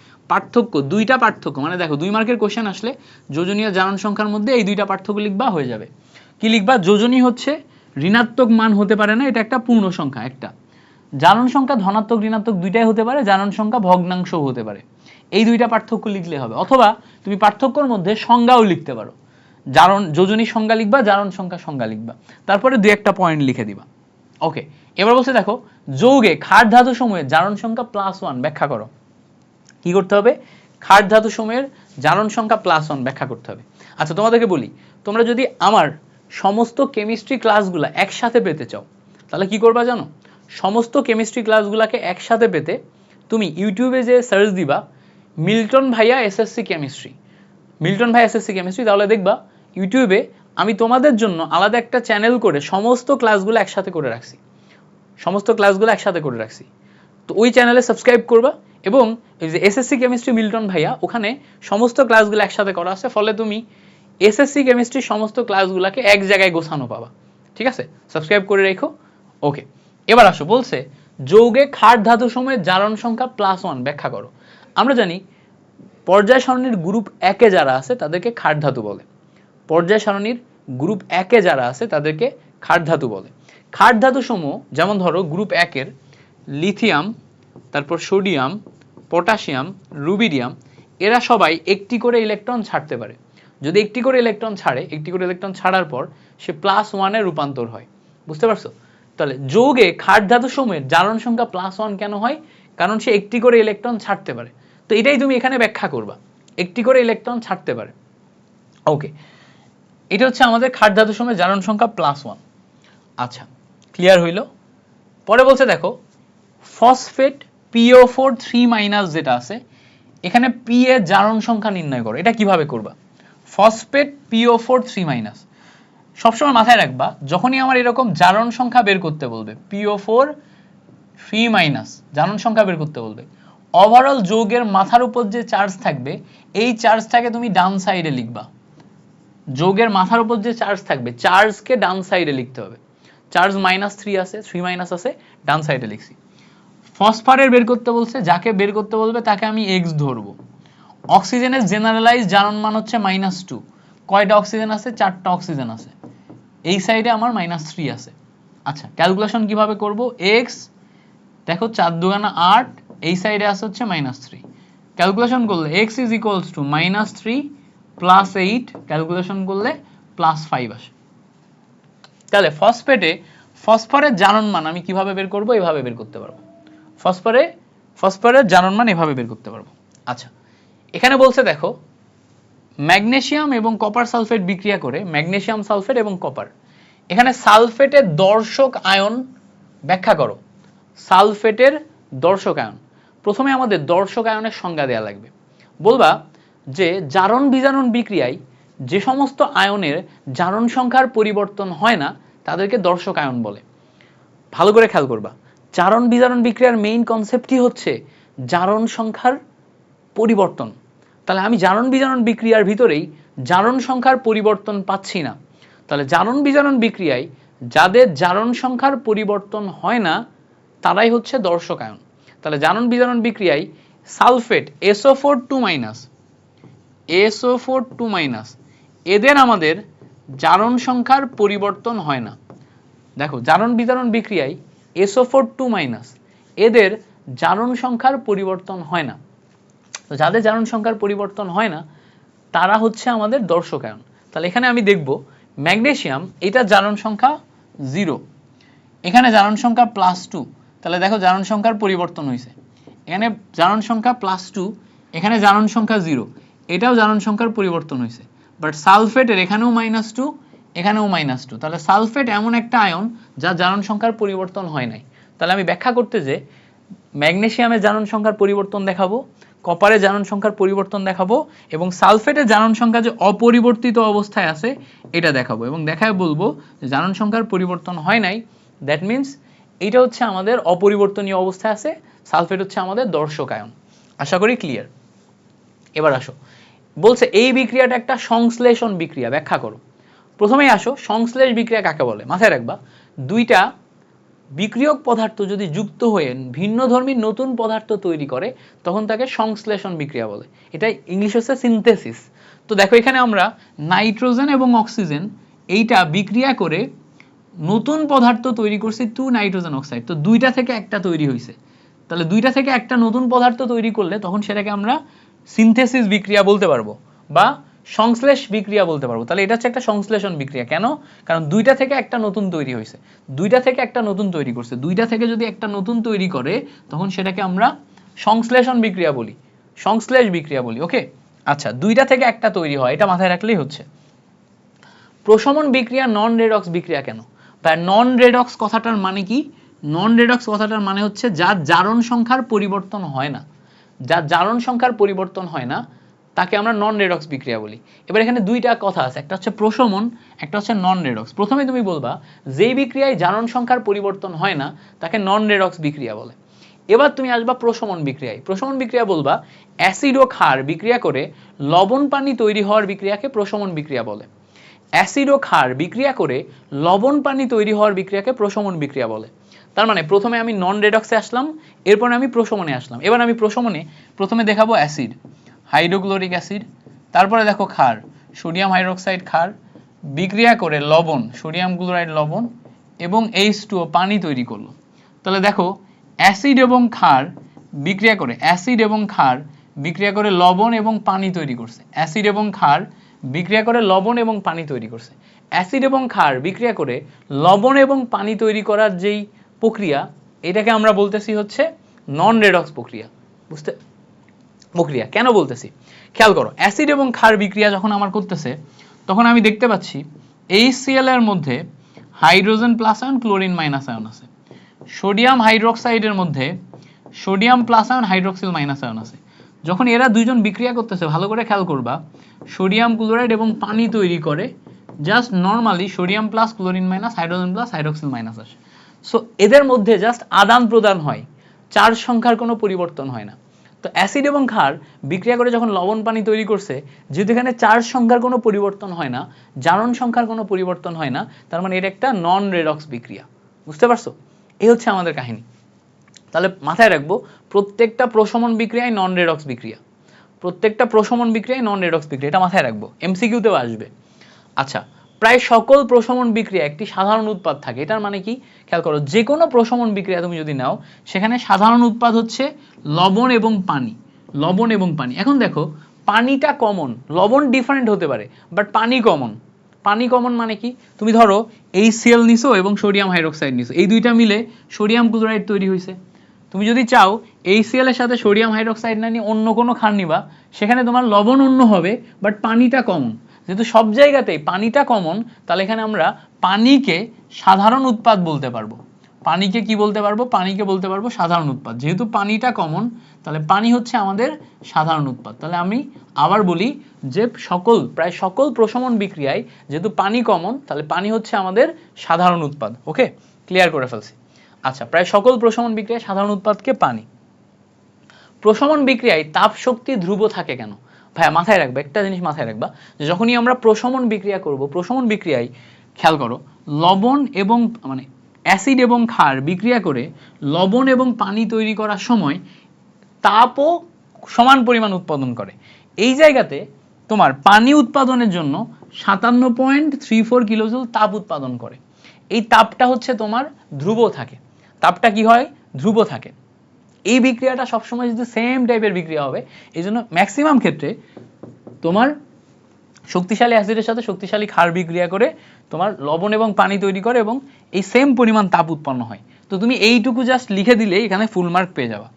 দুইটা পার্থক্য মানে দেখো 2 মার্কের কোশ্চেন আসলে যোজনী আর জারণ সংখ্যার মধ্যে এই দুইটা পার্থক্য লিখবা, হয়ে যাবে। কি লিখবা? যোজনী হচ্ছে ঋণাত্মক মান হতে পারে না, এটা একটা পূর্ণ সংখ্যা একটা। জারণ সংখ্যা ধনাত্মক ঋণাত্মক দুইটাই হতে পারে, জারণ সংখ্যা ভগ্নাংশও হতে পারে। এই দুইটা পার্থক্য লিখলে হবে, অথবা তুমি পার্থক্যর মধ্যে সংজ্ঞাও লিখতে পারো। যোজনী সংজ্ঞা লিখবা, জারণ সংখ্যা সংজ্ঞা লিখবা, তারপরে দুই একটা পয়েন্ট লিখে দিবা। ওকে, এবার বলছে দেখো যৌগে ক্ষার ধাতু সমূহের জারণ সংখ্যা +1 ব্যাখ্যা করো। কি করতে হবে? ক্ষার ধাতু সমূহের জারণ সংখ্যা +1 ব্যাখ্যা করতে হবে। আচ্ছা, তোমাদেরকে বলি, তোমরা যদি আমার সমস্ত কেমিস্ট্রি ক্লাসগুলো একসাথে পেতে চাও তাহলে কি করবা জানো? সমস্ত কেমিস্ট্রি ক্লাসগুলোকে একসাথে পেতে তুমি ইউটিউবে যে সার্চ দিবা মিল্টন ভাইয়া এসএসসি কেমিস্ট্রি, তাহলে দেখবা ইউটিউবে আমি তোমাদের জন্য আলাদা একটা চ্যানেল করে সমস্ত ক্লাসগুলো একসাথে করে রাখছি। তো ওই চ্যানেলে সাবস্ক্রাইব করবা, এবং এই যে এসএসসি কেমিস্ট্রি মিল্টন ভাইয়া, ওখানে সমস্ত ক্লাসগুলো একসাথে করা আছে, ফলে তুমি এসএসসি কেমিস্ট্রির সমস্ত ক্লাসগুলোকে এক জায়গায় গোছানো পাবা। ঠিক আছে, সাবস্ক্রাইব করে রেখো। ওকে, এবার আসো, বলছে যৌগে ক্ষার ধাতু সমূহের জারণ সংখ্যা +1 ব্যাখ্যা করো। আমরা জানি পর্যায় সারণীর গ্রুপ 1-এ যারা আছে তাদেরকে ক্ষার ধাতু বলে। পর্যায় সারণীর গ্রুপ 1-এ যারা আছে তাদেরকে ক্ষার ধাতু বলে। ক্ষার ধাতু সমূহ যেমন ধরো গ্রুপ 1-এর লিথিয়াম, তারপর সোডিয়াম, পটাশিয়াম, রুবিডিয়াম, এরা সবাই একটি করে ইলেকট্রন ছাড়তে পারে। যদি একটি করে ইলেকট্রন ছাড়ার পর সে +1-এ রূপান্তর হয়। বুঝতে পারছো? তাহলে যৌগে ক্ষার ধাতু সমূহের জারণ সংখ্যা +1 কেন হয়? কারণ সে একটি করে ইলেকট্রন ছাড়তে পারে। তো এটাই তুমি এখানে ব্যাখ্যা করবা, একটি করে ইলেকট্রন ছাড়তে পারে। ওকে, এটা হচ্ছে আমাদের ক্ষার ধাতু সমূহের জারণ সংখ্যা +1। আচ্ছা, ক্লিয়ার হইল? পরে বলছে দেখো ফসফেট PO4 3- যেটা আছে, এখানে P এর জারণ সংখ্যা নির্ণয় করো। এটা কিভাবে করবা? ফসফেট PO4 3- সবসময় মাথায় রাখবা, যখনই আমার এরকম জারণ সংখ্যা বের করতে বলবে, PO4 3- জারণ সংখ্যা বের করতে বলবে, ওভারঅল যৌগের মাথার উপর যে চার্জ থাকবে এই চার্জটাকে তুমি ডান সাইডে লিখবা। যৌগের মাথার উপর যে চার্জ থাকবে, চার্জকে ডান সাইডে লিখতে হবে। চার্জ -3 আছে, 3- আছে, ডান সাইডে লিখছি। ফসফরাসের বের করতে বলছে, যাকে বের করতে বলবে তাকে আমি x ধরবো। অক্সিজেনের জেনারেলাইজ জারণ মান হচ্ছে -2। কয়টা অক্সিজেন আছে? 4টা অক্সিজেন আছে। এই সাইডে আমার -3 আছে। আচ্ছা, ক্যালকুলেশন কিভাবে করব? x দেখো 4 দুগুণা 8, এই সাইডে আছে হচ্ছে -3। ক্যালকুলেশন করলে x = -3 + 8, ক্যালকুলেশন করলে +5 আসে। তাহলে ফসফরের জারণ মান আমি কিভাবে বের করব? এভাবে বের করতে পারবো। ফসফরের জারণ মান এভাবে বের করতে পারবো। আচ্ছা, এখানে বলছে দেখো ম্যাগনেসিয়াম এবং কপার সালফেট বিক্রিয়া করে, ম্যাগনেসিয়াম সালফেট এবং কপার, এখানে সালফেটের দর্শক আয়ন ব্যাখ্যা করো। সালফেটের দর্শক আয়ন, প্রথমে আমাদের দর্শক আয়নের সংজ্ঞা দেওয়া লাগবে। বলবা যে জারণ বিজারণ বিক্রিয়ায় যে সমস্ত আয়নের জারণ সংখ্যার পরিবর্তন হয় না তাদেরকে দর্শক আয়ন বলে। ভালো করে খেয়াল করবা, জারণ বিজারণ বিক্রিয়ার মেইন কনসেপ্টই হচ্ছে জারণ সংখ্যার পরিবর্তন। তাহলে আমি জারণ বিজারণ বিক্রিয়ার ভিতরেই জারণ সংখ্যার পরিবর্তন পাচ্ছি না, তাহলে জারণ বিজারণ বিক্রিয়ায় যাদের জারণ সংখ্যার পরিবর্তন হয় না তারাই হচ্ছে দর্শক আয়ন। তাহলে জারণ বিজারণ বিক্রিয়ায় সালফেট SO4 2- SO4 2- এদের আমাদের জারণ সংখ্যার পরিবর্তন হয় না। দেখো জারণ বিজারণ বিক্রিয়ায় SO4 2- এদের জারণ সংখ্যার পরিবর্তন হয় না। তো যাদের জারণ সংখ্যার পরিবর্তন হয় না তারা হচ্ছে আমাদের দর্শক আয়ন। তাহলে এখানে আমি দেখব ম্যাগনেসিয়াম, এটা জারণ সংখ্যা 0, এখানে জারণ সংখ্যা +2, তাহলে দেখো জারণ সংখ্যার পরিবর্তন হয়েছে। এখানে জারণ সংখ্যা +2, এখানে জারণ সংখ্যা 0, এটাও জারণ সংখ্যার পরিবর্তন হয়েছে। বাট সালফেটের এখানেও -2, এখানেও -2, তাহলে সালফেট এমন একটা আয়ন যার জারণ সংখ্যার পরিবর্তন হয় নাই। তাহলে আমি ব্যাখ্যা করতে যে ম্যাগনেসিয়ামের জারণ সংখ্যার পরিবর্তন দেখাবো, কপারের জারণ সংখ্যার পরিবর্তন দেখাবো, এবং সালফেটের জারণ সংখ্যা যে অপরিবর্তিত অবস্থায় আছে এটা দেখাবো, এবং দেখায় বলবো যে জারণ সংখ্যার পরিবর্তন হয় নাই, দ্যাট মিনস এটা হচ্ছে আমাদের অপরিবর্তনীয় অবস্থায় আছে, সালফেট হচ্ছে আমাদের দর্শক আয়ন। আশা করি ক্লিয়ার। এবার আসো, বলছে এই বিক্রিয়াটা একটা সংশ্লেষণ বিক্রিয়া, ব্যাখ্যা করো। প্রথমেই আসো, সংশ্লেষ বিক্রিয়া কাকে বলে? মাথায় রাখবা, দুইটা বিক্রিয়ক পদার্থ যদি যুক্ত হয়ে ভিন্নধর্মী নতুন পদার্থ তৈরি করে তখন তাকে সংশ্লেষণ বিক্রিয়া বলে। এটা ইংলিশ হচ্ছে সিনথেসিস। তো দেখো এখানে আমরা নাইট্রোজেন এবং অক্সিজেন এইটা বিক্রিয়া করে নতুন পদার্থ তৈরি করছি 2 নাইট্রোজেন অক্সাইড। তো দুইটা থেকে একটা তৈরি হয়েছে, তাহলে দুইটা থেকে একটা নতুন পদার্থ তৈরি করলে তখন সেটাকে আমরা সিনথেসিস বিক্রিয়া বলতে পারবো বা সংশ্লেষ বিক্রিয়া বলতে পারবো। তাহলে এটা হচ্ছে একটা সংশ্লেষণ বিক্রিয়া। কেন? কারণ দুইটা থেকে একটা নতুন তৈরি হয়েছে, দুইটা থেকে একটা নতুন তৈরি করছে, দুইটা থেকে যদি একটা নতুন তৈরি করে তখন সেটাকে আমরা সংশ্লেষণ বিক্রিয়া বলি, সংশ্লেষ বিক্রিয়া বলি। ওকে, আচ্ছা, দুইটা থেকে একটা তৈরি হয় এটা মাথায় রাখলেই হচ্ছে। প্রশমন বিক্রিয়া নন রেডক্স বিক্রিয়া কেন? বা নন রেডক্স কথাটার মানে কি? নন রেডক্স কথাটার মানে হচ্ছে যার জারণ সংখ্যার পরিবর্তন হয় না, যার জারণ সংখ্যার পরিবর্তন হয় না তাকে আমরা নন রেডক্স বিক্রিয়া বলি। এবার এখানে দুইটা কথা আছে, একটা হচ্ছে প্রশমন, একটা হচ্ছে নন রেডক্স। প্রথমে তুমি বলবা যেই বিক্রিয়ায় জারণ সংখ্যার পরিবর্তন হয় না তাকে নন রেডক্স বিক্রিয়া বলে। এবার তুমি আসবা প্রশমন বিক্রিয়ায়। প্রশমন বিক্রিয়া বলবা অ্যাসিড ও ক্ষার বিক্রিয়া করে লবণ পানি তৈরি হওয়ার বিক্রিয়াকে প্রশমন বিক্রিয়া বলে। অ্যাসিড ও ক্ষার বিক্রিয়া করে লবণ পানি তৈরি হওয়ার বিক্রিয়াকে প্রশমন বিক্রিয়া বলে। তার মানে প্রথমে আমি নন রেডক্সে আসলাম, এরপরে আমি প্রশমনে আসলাম। এবার আমি প্রশমনে প্রথমে দেখাবো অ্যাসিড, হাইড্রোক্লোরিক অ্যাসিড, তারপরে দেখো ক্ষার, সোডিয়াম হাইড্রোক্সাইড ক্ষার বিক্রিয়া করে লবণ, সোডিয়াম ক্লোরাইড লবণ এবং H2O পানি তৈরি করলো। তাহলে দেখো অ্যাসিড এবং ক্ষার বিক্রিয়া করে, অ্যাসিড এবং ক্ষার বিক্রিয়া করে লবণ এবং পানি তৈরি করছে, অ্যাসিড এবং ক্ষার বিক্রিয়া করে লবণ এবং পানি তৈরি করছে। অ্যাসিড এবং ক্ষার বিক্রিয়া করে লবণ এবং পানি তৈরি করার যেই প্রক্রিয়া এটাকে আমরা বলতেছি হচ্ছে নন রেডক্স প্রক্রিয়া। বুঝতে প্রক্রিয়া কেন বলতেছি খেয়াল করো, অ্যাসিড এবং ক্ষার বিক্রিয়া যখন আমার করতেছে তখন আমি দেখতে পাচ্ছি HCl এর মধ্যে hydrogen plus ion, chlorine minus ion আছে। সোডিয়াম হাইড্রোক্সাইডের মধ্যে sodium plus ion, hydroxyl minus ion আছে। যখন এরা দুইজন বিক্রিয়া করতেছে ভালো করে খেয়াল করবা, সোডিয়াম ক্লোরাইড এবং পানি তৈরি করে just normally sodium plus, chlorine minus, hydrogen plus, hydroxyl minus আসে। সো এদের মধ্যে জাস্ট আদান প্রদান হয়, চার্জ সংখ্যার কোনো পরিবর্তন হয় না। তো অ্যাসিড এবং ক্ষার বিক্রিয়া করে যখন লবণ পানি তৈরি করছে, যেহেতু এখানে চার্জ সংখ্যার কোনো পরিবর্তন হয় না, জারণ সংখ্যার কোনো পরিবর্তন হয় না, তার মানে এটা একটা নন রেডক্স বিক্রিয়া। বুঝতে পারছো? এই হচ্ছে আমাদের কাহিনী। তাহলে মাথায় রাখবো প্রত্যেকটা প্রশমন বিক্রিয়ায় নন রেডক্স বিক্রিয়া, প্রত্যেকটা প্রশমন বিক্রিয়ায় নন রেডক্স বিক্রিয়া, এটা মাথায় রাখবো, এমসিকিউতেও আসবে। আচ্ছা, প্রায় সকল প্রশমন বিক্রিয়া একটি সাধারণ উৎপাদ থাকে। এটার মানে কি খেয়াল করো, যে কোনো প্রশমন বিক্রিয়া তুমি যদি নাও সেখানে সাধারণ উৎপাদ হচ্ছে লবণ এবং পানি, লবণ এবং পানি। এখন দেখো পানিটা কমন, লবণ ডিফারেন্ট হতে পারে বাট পানি কমন। পানি কমন মানে কি, তুমি ধরো HCl নিছো এবং সোডিয়াম হাইড্রোক্সাইড নিছো, এই দুইটা মিলে সোডিয়াম ক্লোরাইড তৈরি হয়েছে। তুমি যদি চাও HCl এর সাথে সোডিয়াম হাইড্রোক্সাইড না নিয়ে অন্য কোনো ক্ষার নিবা, সেখানে তোমার লবণ অন্য হবে, বাট পানিটা কমন। যেহেতু সব জায়গাতেই পানিটা কমন, তাহলে এখানে আমরা পানিকে সাধারণ উৎপাদ বলতে পারবো। পানিকে কি বলতে পারবো? পানিকে বলতে পারবো সাধারণ উৎপাদ। যেহেতু পানিটা কমন, তাহলে পানি হচ্ছে আমাদের সাধারণ উৎপাদ। তাহলে আমি আবার বলি যে প্রায় সকল প্রশমন বিক্রিয়ায় যেহেতু পানি কমন, তাহলে পানি হচ্ছে আমাদের সাধারণ উৎপাদ। ওকে, ক্লিয়ার করে ফেলছি। আচ্ছা, প্রায় সকল প্রশমন বিক্রিয়ায় সাধারণ উৎপাদকে পানি। প্রশমন বিক্রিয়ায় তাপ শক্তি ধ্রুব থাকে কেন? ভাইয়া মাথায় রাখবা, একটা জিনিস মাথায় রাখবা, যে যখনই আমরা প্রশমন বিক্রিয়া করব, প্রশমন বিক্রিয়ায় খেয়াল করো, লবণ এবং মানে অ্যাসিড এবং ক্ষার বিক্রিয়া করে লবণ এবং পানি তৈরি করার সময় তাপও সমান পরিমাণ উৎপাদন করে। এই জায়গাতে তোমার পানি উৎপাদনের জন্য 57.34 কিলোজুল তাপ উৎপাদন করে। এই তাপটা হচ্ছে তোমার ধ্রুব থাকে। তাপটা কি হয়? ধ্রুব থাকে। এই বিক্রিয়াটা সবসময় যদি সেম টাইপের বিক্রিয়া হবে, এই জন্য ম্যাক্সিমাম ক্ষেত্রে তোমার শক্তিশালী অ্যাসিডের সাথে শক্তিশালী ক্ষার বিক্রিয়া করে তোমার লবণ এবং পানি তৈরি করে এবং এই সেম পরিমাণ তাপ উৎপন্ন হয়। তো তুমি এইটুকু জাস্ট লিখে দিলে এখানে ফুল মার্ক পেয়ে যাবা।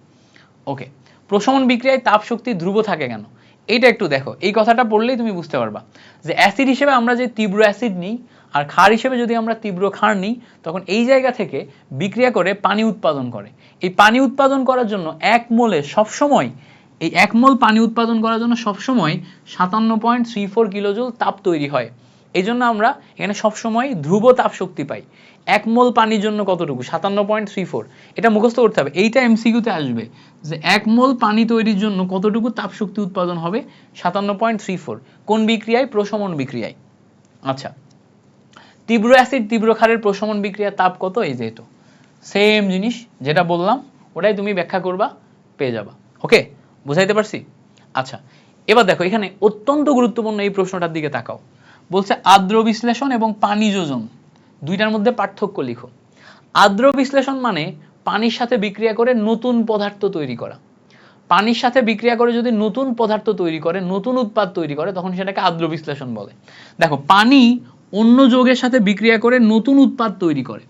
ওকে, প্রশমন বিক্রিয়ায় তাপ শক্তি ধ্রুব থাকে কেন? এইটা একটু দেখো, এই কথাটা পড়লেই তুমি বুঝতে পারবা যে অ্যাসিড হিসেবে আমরা যে তীব্র অ্যাসিড নিই আর ক্ষার হিসেবে যদি আমরা তীব্র ক্ষার নিই, তখন এই জায়গা থেকে বিক্রিয়া করে পানি উৎপাদন করে। এই পানি উৎপাদন করার জন্য এক মোলে সবসময়, এই এক মোল পানি উৎপাদন করার জন্য সবসময় 57.34 কিলোজুল তাপ তৈরি হয়। এই জন্য আমরা এখানে সবসময় ধ্রুব তাপ শক্তি পাই। এক মোল পানির জন্য কতটুকু? 57.34। এটা মুখস্থ করতে হবে, এইটা এমসিকিউতে আসবে যে এক মোল পানি তৈরির জন্য কতটুকু তাপ শক্তি উৎপাদন হবে? 57.34। কোন বিক্রিয়ায়? প্রশমন বিক্রিয়ায়। আচ্ছা, তীব্র অ্যাসিড তীব্র ক্ষারের প্রশমন বিক্রিয়ার তাপ কত? এই যেহেতু সেম জিনিস যেটা বললাম ওটাই তুমি ব্যাখ্যা করবা, পেয়ে যাবা। ওকে, বুঝাইতে পারছি? আচ্ছা, এবার দেখো এখানে অত্যন্ত গুরুত্বপূর্ণ এই প্রশ্নটার দিকে তাকাও। বলছে আর্দ্র বিশ্লেষণ এবং পানি যোজন দুইটার মধ্যে পার্থক্য লিখো। আর্দ্র বিশ্লেষণ মানে পানির সাথে বিক্রিয়া করে নতুন পদার্থ তৈরি করা। পানির সাথে বিক্রিয়া করে যদি নতুন পদার্থ তৈরি করে, নতুন উৎপাদ তৈরি করে, তখন সেটাকে আর্দ্র বিশ্লেষণ বলে। দেখো, পানি অন্য যৌগের সাথে বিক্রিয়া করে নতুন উৎপাদ তৈরি করে,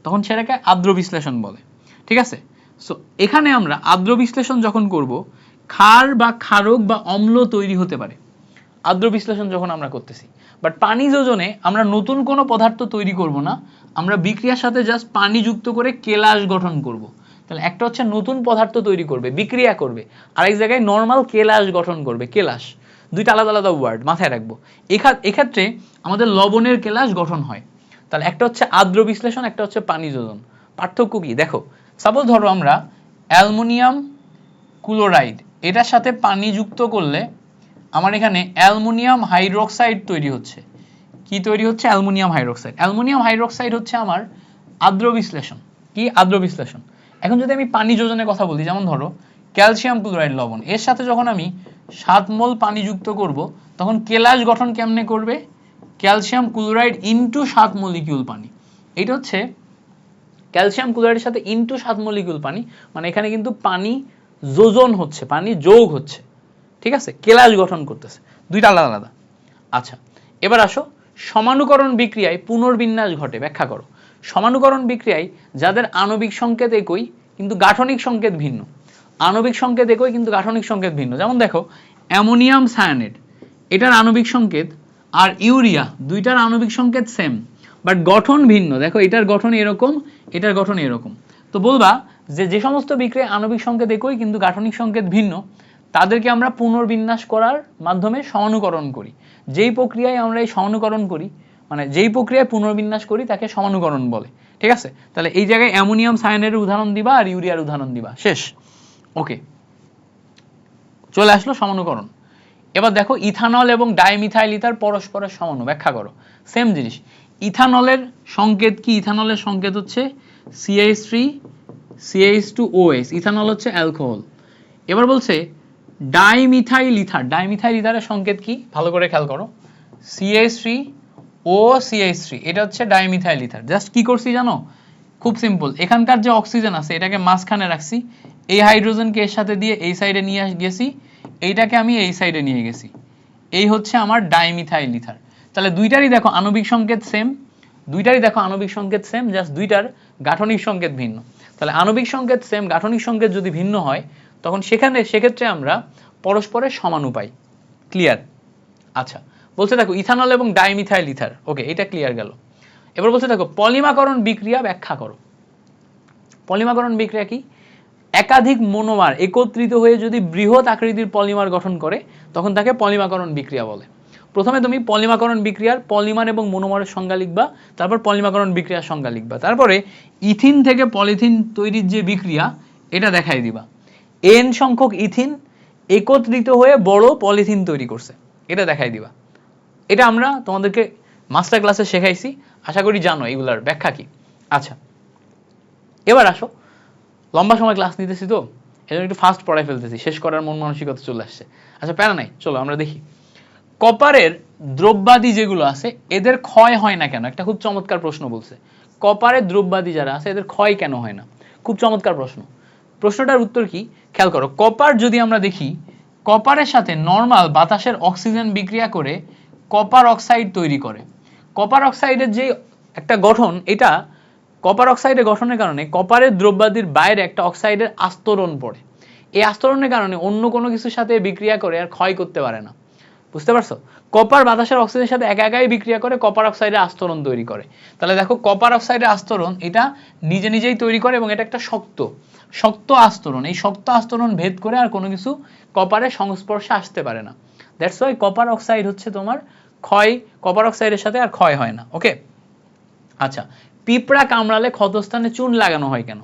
তখন সেটাকে আর্দ্র বিশ্লেষণ বলে। ঠিক আছে? সো এখানে আমরা আর্দ্র বিশ্লেষণ যখন করব, ক্ষার বা ক্ষারক বা অম্ল তৈরি হতে পারে আর্দ্র বিশ্লেষণ যখন আমরা করতেছি। বাট পানি যোজনে আমরা নতুন কোনো পদার্থ তৈরি করব না, আমরা বিক্রিয়ার সাথে জাস্ট পানি যুক্ত করে কেলাস গঠন করব। তাহলে একটা হচ্ছে নতুন পদার্থ তৈরি করবে, বিক্রিয়া করবে, আরেক জায়গায় নর্মাল কেলাস গঠন করবে। কেলাস দুইটা আলাদা আলাদা ওয়ার্ড, মাথায় রাখবো। এক্ষেত্রে আমাদের লবণের কেলাস গঠন হয়। তাহলে একটা হচ্ছে আর্দ্র বিশ্লেষণ, একটা হচ্ছে পানি যোজন। পার্থক্য কি দেখো, সাপোজ ধরো আমরা অ্যালুমিনিয়াম ক্লোরাইড এটার সাথে পানি যুক্ত করলে আমার এখানে অ্যালুমিনিয়াম হাইড্রোক্সাইড তৈরি হচ্ছে। কি তৈরি হচ্ছে? Aluminium hydroxide. অ্যালুমিনিয়াম হাইড্রোক্সাইড হচ্ছে আমার আর্দ্র বিশ্লেষণ। কি? আর্দ্র বিশ্লেষণ। এখন যদি আমি পানি যোজনের কথা বলি, যেমন ধরো ক্যালসিয়াম ক্লোরাইড লবণ, এর সাথে যখন আমি 7 মোল পানি যুক্ত করব, তখন কেলাস গঠন কেমনে করবে? ক্যালসিয়াম ক্লোরাইড ইনটু 7 মলিকিউল পানি। এটা হচ্ছে ক্যালসিয়াম ক্লোরাইডের সাথে ইনটু 7 মলিকিউল পানি, মানে এখানে কিন্তু পানি যোজন হচ্ছে, পানি যোগ হচ্ছে। ঠিক আছে? কেলাস গঠন করতেছে, দুইটা আলাদা আলাদা। আচ্ছা, এবার আসো সমানুকরণ বিক্রিয়ায় পুনর্বিন্যাস ঘটে, ব্যাখ্যা করো। সমানুকরণ বিক্রিয়ায় যাদের আণবিক সংকেত একই কিন্তু গাঠনিক সংকেত ভিন্ন। আণবিক সংকেত একই কিন্তু গাঠনিক সংকেত ভিন্ন। যেমন দেখো অ্যামোনিয়াম সায়ানেট, এটার আণবিক সংকেত আর ইউরিয়া, দুইটার আণবিক সংকেত সেম, বাট গঠন ভিন্ন। দেখো এটার গঠন এরকম, এটার গঠন এরকম। তো বলবা যে সমস্ত বিক্রিয়ায় আণবিক সংকেত একই কিন্তু গাঠনিক সংকেত ভিন্ন, তাদেরকে আমরা পুনর্বিন্যাস করার মাধ্যমে সমানুকরণ করি। যেই প্রক্রিয়ায় আমরা এই সমানুকরণ করি, মানে যেই প্রক্রিয়ায় পুনর্বিন্যাস করি, তাকে সমানুকরণ বলে। ঠিক আছে? তাহলে এই জায়গায় অ্যামোনিয়াম সায়ানেটের উদাহরণ দিবা আর ইউরিয়ার উদাহরণ দিবা, শেষ। ওকে, চলে আসলো সমানুকরণ। এবার দেখো ইথানল এবং ডাইমিথাইল ইথার পরস্পরের সমাণু, ব্যাখ্যা করো। সেম জিনিস। ইথানলের সংকেত কি? ইথানলের সংকেত হচ্ছে CH3 CH2OH। ইথানল হচ্ছে অ্যালকোহল। এবার বলছে ডাইমিথাইল ইথার, ডাইমিথাইল ইথারের সংকেত কি? ভালো করে খেয়াল করো, CH3OCH3, এটা হচ্ছে ডাইমিথাইল ইথার। জাস্ট কি করছি জানো? খুব সিম্পল, এখানকার যে অক্সিজেন আছে এটাকে মাঝখানে রাখছি, এই হাইড্রোজেনকে এর সাথে দিয়ে এই সাইডে নিয়ে গেছি, এইটাকে আমি এই সাইডে নিয়ে গেছি, এই হচ্ছে আমার ডাইমিথাইল ইথার। তাহলে দুইটারই দেখো আণবিক সংকেত সেম, দুইটারই দেখো আণবিক সংকেত সেম, জাস্ট দুইটার গাঠনিক সংকেত ভিন্ন। তাহলে আণবিক সংকেত সেম, গাঠনিক সংকেত যদি ভিন্ন হয় তখন সেক্ষেত্রে আমরা পরস্পরের সমানুপায়। ক্লিয়ার? আচ্ছা, বলছে দেখো ইথানল এবং ডাইমিথাইল ইথার। ওকে, এটা ক্লিয়ার গেল। এবার বলছে দেখো পলিমাকরণ বিক্রিয়া ব্যাখ্যা করো। পলিমাকরণ বিক্রিয়া কি? একাধিক মনোমার একত্রিত হয়ে যদি বৃহৎ আকৃতির পলিমার গঠন করে তখন তাকে পলিমাকরণ বিক্রিয়া বলে। প্রথমে তুমি পলিমাকরণ বিক্রিয়ার পলিমার এবং মনোমারের সংজ্ঞা লিখবা, তারপর পলিমাকরণ বিক্রিয়ার সংজ্ঞা লিখবা, তারপরে ইথিন থেকে পলিথিন তৈরির যে বিক্রিয়া এটা দেখাই দিবা। এন সংখ্যক ইথিন একত্রিত হয়ে বড় পলিথিন তৈরি করছে, এটা দেখাই দিবা। এটা আমরা তোমাদেরকে মাস্টার ক্লাসে শেখাইছি, আশা করি জানো এগুলার ব্যাখ্যা কি। আচ্ছা, এবার আসো, লম্বা সময় ক্লাস নিতেছি তো এজন্য একটু ফাস্ট পড়াই ফেলতেছি, শেষ করার মন মানসিকতা চলে আসছে। আচ্ছা, প্যারা নাই, চলো আমরা দেখি কপারের দ্রব্যাদি যেগুলো আছে এদের ক্ষয় হয় না কেন। একটা খুব চমৎকার প্রশ্ন বলছে, কপারের দ্রব্যাদি যারা আছে এদের ক্ষয় কেন হয় না। খুব চমৎকার প্রশ্ন। প্রশ্নটার উত্তর কি খেয়াল করো। কপার যদি আমরা দেখি, কপারের সাথে নর্মাল বাতাসের অক্সিজেন বিক্রিয়া করে কপার অক্সাইড তৈরি করে। কপার অক্সাইডের যে একটা গঠন, এটা কপার অক্সাইডের গঠনের কারণে কপারের দ্রব্যাদির বাইরে একটা অক্সাইডের আস্তরণ পড়ে। এই আস্তরণের কারণে অন্য কোনো কিছুর সাথে বিক্রিয়া করে আর ক্ষয় করতে পারে না। বুঝতে পারছো? কপার বাতাসের অক্সিজেনের সাথে একা একাই বিক্রিয়া করে কপার অক্সাইডের আস্তরণ তৈরি করে। তাহলে দেখো কপার অক্সাইডের আস্তরণ এটা নিজে নিজেই তৈরি করে এবং এটা একটা শক্ত আস্তরণ। এই শক্ত আস্তরণ ভেদ করে আর কোনো কিছু কপারের সংস্পর্শে আসতে পারে না। দ্যাটস ওয়াই কপার অক্সাইড হচ্ছে তোমার ক্ষয়, কপার অক্সাইডের সাথে আর ক্ষয় হয় না। ওকে, আচ্ছা, পিঁপড়া কামড়ালে ক্ষতস্থানে চুন লাগানো হয় কেন?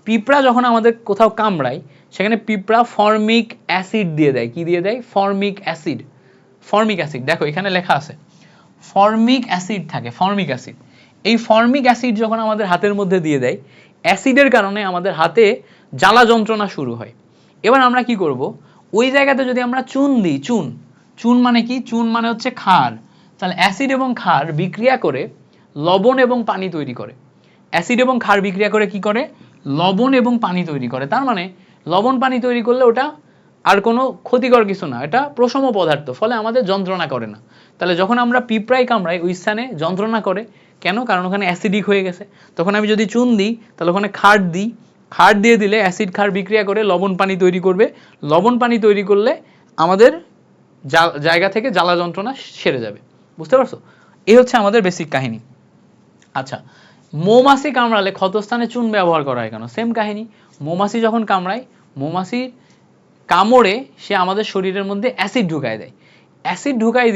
পিঁপড়া যখন আমাদের কোথাও কামড়ায় সেখানে পিঁপড়া ফর্মিক অ্যাসিড দিয়ে দেয়। কি দিয়ে দেয়? Formic acid. ফর্মিক অ্যাসিড, দেখো এখানে লেখা আছে ফর্মিক অ্যাসিড থাকে, ফর্মিক অ্যাসিড। এই ফর্মিক অ্যাসিড যখন আমাদের হাতের মধ্যে দিয়ে দেয়, অ্যাসিডের কারণে আমাদের হাতে জ্বালা যন্ত্রণা শুরু হয়। এবার আমরা কি করব, ওই জায়গাতে যদি আমরা চুন দিই, চুন মানে কি? চুন মানে হচ্ছে ক্ষার। তাহলে অ্যাসিড এবং ক্ষার বিক্রিয়া করে লবণ এবং পানি তৈরি করে। অ্যাসিড এবং ক্ষার বিক্রিয়া করে কি করে? লবণ এবং পানি তৈরি করে। তার মানে লবণ পানি তৈরি করলে ওটা আর কোনো ক্ষতিকর কিছু না, এটা প্রশম পদার্থ, ফলে আমাদের যন্ত্রণা করে না। তাহলে যখন আমরা পিঁপড়াই কামড়াই ওই স্থানে যন্ত্রণা করে কেন? কারণ ওখানে অ্যাসিডিক হয়ে গেছে। তখন আমি যদি চুন দিই তাহলে ওখানে ক্ষার দিই, ক্ষার দিয়ে দিলে অ্যাসিড ক্ষার বিক্রিয়া করে লবণ পানি তৈরি করবে। লবণ পানি তৈরি করলে আমাদের জায়গা থেকে জ্বালা যন্ত্রণা সেরে যাবে। বুঝতে পারছো? এই হচ্ছে আমাদের বেসিক কাহিনী। আচ্ছা, মৌমাছি কামড়ালে ক্ষতস্থানে চুন ব্যবহার করা হয় কেন? সেম কাহিনী। মৌমাছি যখন কামড়ায়, মৌমাছির কামড়ে সে আমাদের শরীরের মধ্যে অ্যাসিড ঢুকায় দেয়। অ্যাসিড ঢুকাই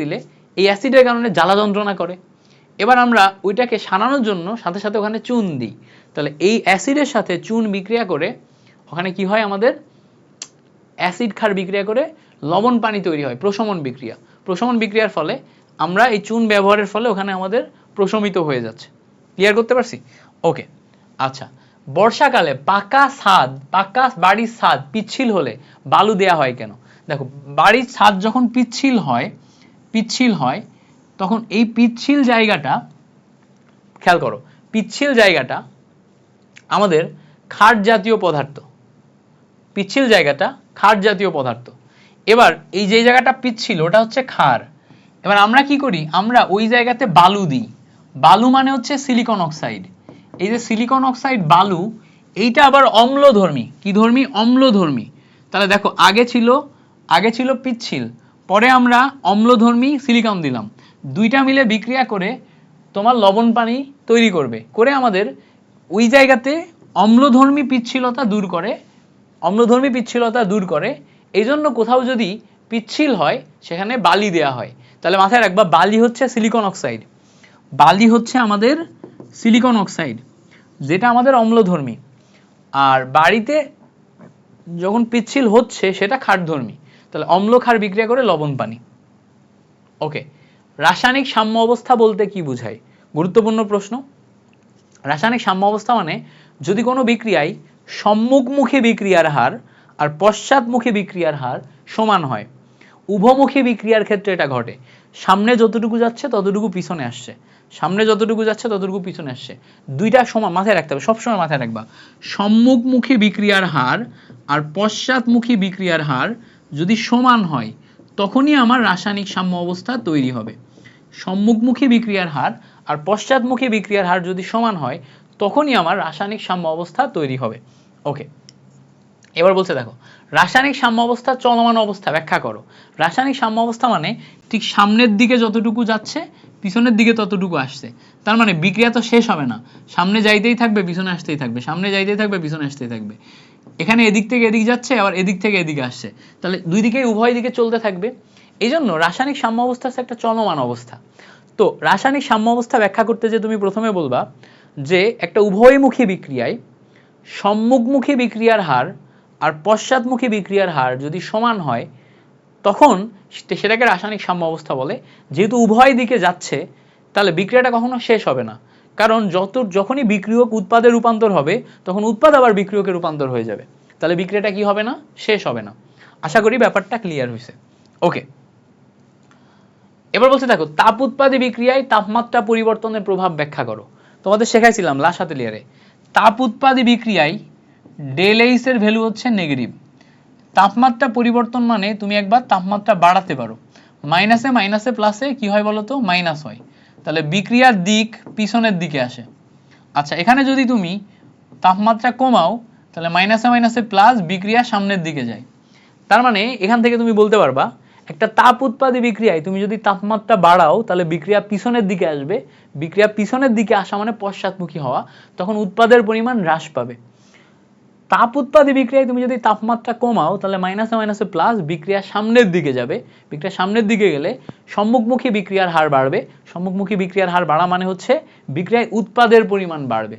দিলে এই অ্যাসিডের কারণে জ্বালা যন্ত্রণা করে। এবার আমরা ওইটাকে সারানোর জন্য সাথে সাথে ওখানে চুন দিই। তাহলে এই অ্যাসিডের সাথে চুন বিক্রিয়া করে ওখানে কি হয়? আমাদের অ্যাসিড ক্ষার বিক্রিয়া করে লবণ পানি তৈরি হয়, প্রশমন বিক্রিয়া। প্রশমন বিক্রিয়ার ফলে আমরা এই চুন ব্যবহারের ফলে ওখানে আমাদের প্রশমিত হয়ে যাচ্ছে। ক্লিয়ার করতে পারছি? ওকে, আচ্ছা, বর্ষাকালে পাকা বাড়ির ছাদ পিচ্ছিল হলে বালু দেয়া হয় কেন? দেখো, বাড়ির ছাদ যখন পিচ্ছিল হয় তখন এই পিচ্ছিল জায়গাটা, খেয়াল করো, পিচ্ছিল জায়গাটা আমাদের ক্ষার জাতীয় পদার্থ। পিচ্ছিল জায়গাটা ক্ষার জাতীয় পদার্থ। এবার এই যে জায়গাটা পিচ্ছিল ওটা হচ্ছে ক্ষার। এবার আমরা কি করি? আমরা ওই জায়গাতে বালু দিই। বালু মানে হচ্ছে সিলিকন অক্সাইড। এই যে সিলিকন অক্সাইড বালু, এইটা আবার অম্লধর্মী। কি ধর্মী? অম্লধর্মী। তাহলে দেখো আগে ছিল পিচ্ছিল, পরে আমরা অম্লধর্মী সিলিকন দিলাম। দুইটা মিলে বিক্রিয়া করে তোমার লবণ পানি তৈরি করবে, করে আমাদের ওই জায়গাতে অম্লধর্মী পিচ্ছিলতা দূর করে। এই জন্য কোথাও যদি পিচ্ছিল হয় সেখানে বালি দেয়া হয়। তাহলে মাথায় রাখবা, বালি হচ্ছে সিলিকন অক্সাইড। বালি হচ্ছে আমাদের সিলিকন অক্সাইড, যেটা আমাদের অম্লধর্মী। আর বাড়িতে যখন পিচ্ছিল হচ্ছে সেটা ক্ষারধর্মী। তাহলে অম্ল ক্ষার বিক্রিয়া করে লবণ পানি। ওকে, রাসায়নিক সাম্য অবস্থা বলতে কি বোঝায়? গুরুত্বপূর্ণ প্রশ্ন। রাসায়নিক সাম্য অবস্থা মানে যদি কোনো বিক্রিয়ায় সম্মুখমুখী বিক্রিয়ার হার আর পশ্চাৎমুখী বিক্রিয়ার হার সমান হয়। উভমুখী বিক্রিয়ার ক্ষেত্রে এটা ঘটে। সামনে যতটুকু যাচ্ছে ততটুকু পিছনে আসছে, দুইটা সমান। মাথায় রাখতে হবে, সবসময় মাথায় রাখবা, সম্মুখমুখী বিক্রিয়ার হার আর পশ্চাৎমুখী বিক্রিয়ার হার যদি সমান হয় তখনই আমার রাসায়নিক সাম্য অবস্থা তৈরি হবে। সম্মুখমুখী বিক্রিয়ার হার আর পশ্চাৎমুখী বিক্রিয়ার হার যদি সমান হয় তখনই আমার রাসায়নিক সাম্য অবস্থা তৈরি হবে। ওকে, এবার বলছে দেখো রাসায়নিক সাম্য অবস্থা চলমান অবস্থা ব্যাখ্যা করো। রাসায়নিক সাম্য অবস্থা মানে ঠিক সামনের দিকে যতটুকু যাচ্ছে পিছনের দিকে ততটুকু আসছে, তার মানে বিক্রিয়া তো শেষ হবে না, সামনে যাইতেই থাকবে পিছনে আসতেই থাকবে, সামনে যাইতেই থাকবে পিছনে আসতেই থাকবে। এখানে এদিক থেকে এদিক যাচ্ছে আবার এদিক থেকে এদিকে আসছে, তাহলে দুই দিকেই উভয় দিকে চলতে থাকবে। এই জন্য রাসায়নিক সাম্য অবস্থা হচ্ছে একটা চলমান অবস্থা। তো রাসায়নিক সাম্য অবস্থা ব্যাখ্যা করতে যে তুমি প্রথমে বলবা যে একটা উভয়মুখী বিক্রিয়ায় সম্মুখমুখী বিক্রিয়ার হার আর পশ্চাৎমুখী বিক্রিয়ার হার যদি সমান হয় তখন সেটাকে রাসায়নিক সাম্য অবস্থা বলে। যেহেতু উভয় দিকে যাচ্ছে তাহলে বিক্রিয়াটা কখনো শেষ হবে না, কারণ যখনই বিক্রিয়ক উৎপাদে রূপান্তর হবে তখন উৎপাদ আবার বিক্রিয়কে রূপান্তর হয়ে যাবে, তাহলে বিক্রিয়াটা কি হবে না, শেষ হবে না। আশা করি ব্যাপারটা ক্লিয়ার হয়েছে। ওকে, এবার বলতে দেখো তাপ উৎপাদী বিক্রিয়ায় তাপমাত্রা পরিবর্তনের প্রভাব ব্যাখ্যা করো। তোমাদের শেখাইছিলাম লাস্ট লেয়ারে তাপ উৎপাদী বিক্রিয়ায় ডেল এইচ এর ভ্যালু হচ্ছে নেগেটিভ। তাপমাত্রা পরিবর্তন মানে তুমি একবার তাপমাত্রা বাড়াতে পারো, মাইনাসে মাইনাসে প্লাসে কি হয় বলো তো, মাইনাস হয়, তাহলে বিক্রিয়ার দিক পিছনের দিকে আসে। আচ্ছা, এখানে যদি তুমি তাপমাত্রা কমাও তাহলে মাইনাসে মাইনাসে প্লাস, বিক্রিয়া সামনের দিকে যায়। তার মানে এখান থেকে তুমি বলতে পারবা একটা তাপ উৎপাদী বিক্রিয়ায় তুমি যদি তাপমাত্রা বাড়াও তাহলে বিক্রিয়া পিছনের দিকে আসবে, বিক্রিয়া পিছনের দিকে আসা মানে পশ্চাৎমুখী হওয়া, তখন উৎপাদের পরিমাণ হ্রাস পাবে। তাপ উৎপাদী বিক্রিয়ায় তুমি যদি তাপমাত্রা কমাও তাহলে মাইনাসে মাইনাসে প্লাস, বিক্রিয়া সামনের দিকে যাবে, বিক্রিয়া সামনের দিকে গেলে সম্মুখমুখী বিক্রিয়ার হার বাড়বে, সম্মুখমুখী বিক্রিয়ার হার বাড়া মানে হচ্ছে বিক্রিয়ায় উৎপাদের পরিমাণ বাড়বে।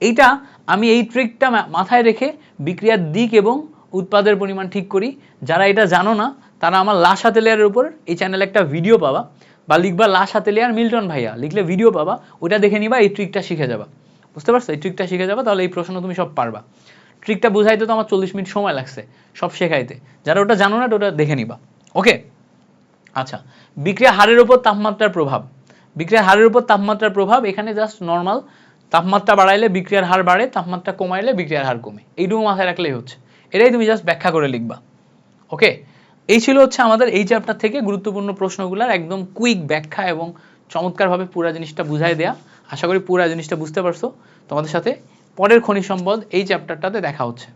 এইটা আমি এই ট্রিকটা মাথায় রেখে বিক্রিয়ার দিক এবং উৎপাদের পরিমাণ ঠিক করি। যারা এটা জানো না তারা আমার লাশ হাতে লেয়ারের উপর এই চ্যানেলে একটা ভিডিও পাবা, বা লিখবা লাশ হাতে লেয়ার মিল্টন ভাইয়া, লিখলে ভিডিও পাবা, ওটা দেখে নিবা, এই ট্রিকটা শিখে যাবা। বুঝতে পারছো, এই ট্রিকটা শিখে যাবা, তাহলে এই প্রশ্ন তুমি সব পারবা। ট্রিকটা বুঝাইতে তো আমার 40 মিনিট সময় লাগছে সব শেখাইতে, যারা ওটা জানো না ওটা দেখে নিবা। ওকে, আচ্ছা, বিক্রিয়া হারের উপর তাপমাত্রার প্রভাব। বিক্রিয়ার হারের উপর তাপমাত্রার প্রভাব এখানে জাস্ট নর্মাল, তাপমাত্রা বাড়াইলে বিক্রিয়ার হার বাড়ে, তাপমাত্রা কমাইলে বিক্রিয়ার হার কমে, এইটুকু মাথায় রাখলেই হচ্ছে, এটাই তুমি জাস্ট ব্যাখ্যা করে লিখবা। ওকে, এই ছিল হচ্ছে আমাদের এই চ্যাপ্টার থেকে গুরুত্বপূর্ণ প্রশ্নগুলোর একদম কুইক ব্যাখ্যা এবং চমৎকারভাবে পুরো জিনিসটা বুঝাই দেয়া। আশা করি পুরো জিনিসটা বুঝতে পারছো। তোমাদের সাথে পরের খনিজ সম্পদ এই চ্যাপ্টারটাতে দেখা হচ্ছে।